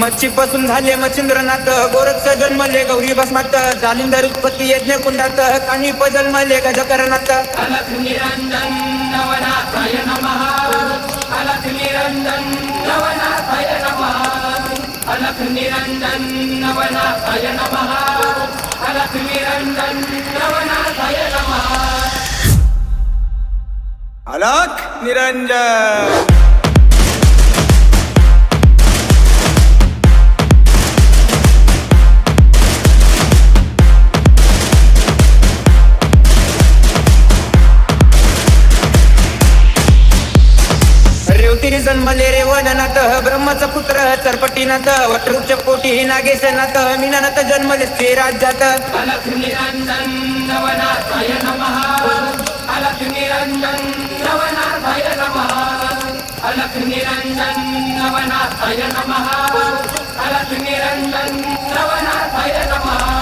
मच्छीपासून झाले मच्छिंद्रनाथ, गोरक्ष जन्मले गौरी भस्मात, जालिंदर उत्पत्ती यज्ञ कुंडात, कानी जन्मले गजकरणात. अलख निरंजन नवनाथाय नमः. अलख निरंजन नवनाथाय नमः. अलख निरंजन नवनाथाय नमः. अलख निरंजन नवनाथाय नमः. अलख निरंजन. रेवतिरी जन्मले रेवणनाथ, ब्रह्माचा पुत्र चरपटीनाथ, वटवृक्ष पोटी नागेशनाथ, मीनानाथ जन्मले श्री राज्यात. अलख निरंजन नवनाथाय नमः. अलख निरंजन नवनाथाय नमः. अलख निरंजन नवनाथाय नमः. अलख निरंजन नवनाथाय नमः.